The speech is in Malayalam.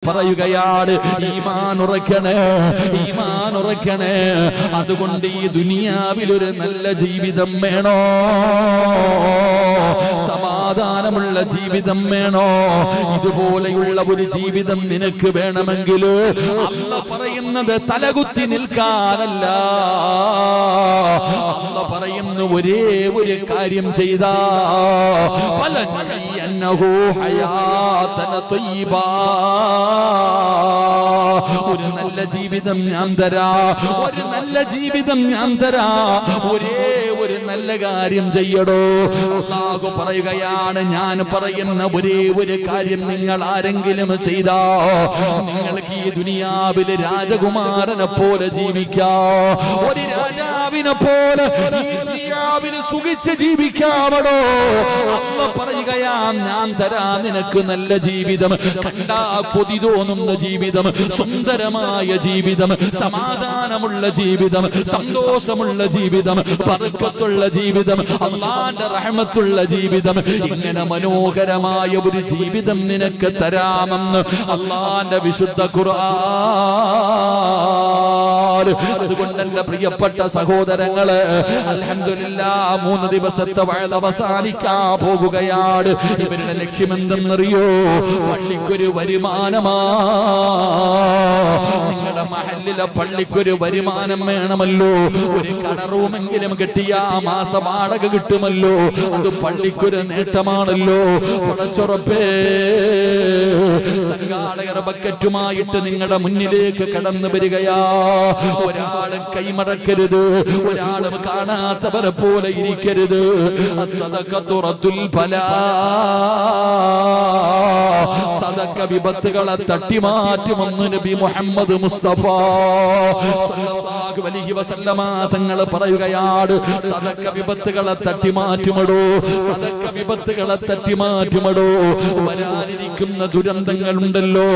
പറയുകയാണ് ഈമാൻ ഉറക്കണേ, ഈമാൻ ഉറക്കണേ. അതുകൊണ്ട് ഈ ദുനിയാവിൽ ഒരു നല്ല ജീവിതം വേണോ, സമാധാനമുള്ള ജീവിതം വേണോ? ഇതുപോലെയുള്ള ഒരു ജീവിതം നിനക്ക് വേണമെങ്കിൽ അല്ലാഹ് പറയുന്നത് തലകുത്തി നിൽക്കാനല്ല. അല്ലാഹ് പറയുന്ന ഒരേ ഒരു കാര്യം ചെയ്താ ഫലനഹു ഹയാതന ത്വയ്യിബാ, ഒരു നല്ല ജീവിതം ഞാൻ തരാ, ഒരു നല്ല ജീവിതം ഞാൻ തരാ. ഒരേ ഒരു നല്ല കാര്യം ചെയ്യടോ. അല്ലാഹു പറയുകയാണ്, ഞാൻ പറയുന്ന ഒരേ ഒരു കാര്യം നിങ്ങൾ ആരെങ്കിലും ചെയ്താ നിങ്ങൾക്ക് ഈ ദുനിയാവിൽ രാജകുമാരനെ പോലെ ജീവിക്കാം, ഒരു രാജാവിനെ പോലെ ഈ ദുനിയാവിൽ സുഖിച്ച് ജീവിക്കാമടോ. അല്ലാഹു പറയുകയാ, ഞാൻ തരാ നിനക്ക് നല്ല ജീവിതം, കണ്ടാ കൊതി തോന്നുന്ന ജീവിതം, സുന്ദരമായ ജീവിതം, സമാധാനമുള്ള ജീവിതം, സന്തോഷമുള്ള ജീവിതം, ബർക്കത്തുള്ള ജീവിതം, അല്ലാഹുവിന്റെ റഹ്മത്തുള്ള ജീവിതം. ഇങ്ങനെ മനോഹരമായ ഒരു ജീവിതം നിനക്ക് തരാമെന്ന് അല്ലാഹുവിന്റെ വിശുദ്ധ ഖുർആൻ. അതുകൊണ്ട് എന്റെ പ്രിയപ്പെട്ട സഹോദരങ്ങളെ, അൽഹംദുലില്ലാഹ് 3 ദിവസത്തെ വഅദ് അവസാനിക്കാൻ പോകുകയാണ്. ഇവരുടെ ലക്ഷ്യം എന്തെന്നറിയോ? പള്ളിക്കൊരു വരുമാനമാ. നിങ്ങളുടെ മഹല്ലിലെ പള്ളിക്കൊരു വരുമാനം വേണമല്ലോ. ഒരു കടറൂമെങ്കിലും കിട്ടിയാ മാസ വാടക കിട്ടുമല്ലോ. അത് പള്ളിക്കൊരു നേട്ടമാണല്ലോ. പുറച്ചുറപ്പേ, സംഘാടകർ ബക്കറ്റുമായിട്ട് നിങ്ങളുടെ മുന്നിലേക്ക് കടന്നു വരികയാ. ഒരാളും കൈമടക്കരുത്, ഒരാളും കാണാത്തവരെ പോലെ ഇരിക്കരുത്. സദഖത്തു റദ്ദുൽ ബലാ, സദഖ വിപത്തുകളെ തട്ടിമാറ്റുമെന്ന് നബി മുഹമ്മദ് മുസ്തഫ സല്ലല്ലാഹു അലൈഹി വസല്ലമ തങ്ങൾ പറയുകയാണ്. സദഖ വിപത്തുകളെ തട്ടിമാറ്റുമടോ, സദഖ വിപത്തുകളെ തട്ടിമാറ്റുമടോ. വരാനിരിക്കുന്ന ദുരന്തങ്ങളുണ്ടല്ലോ,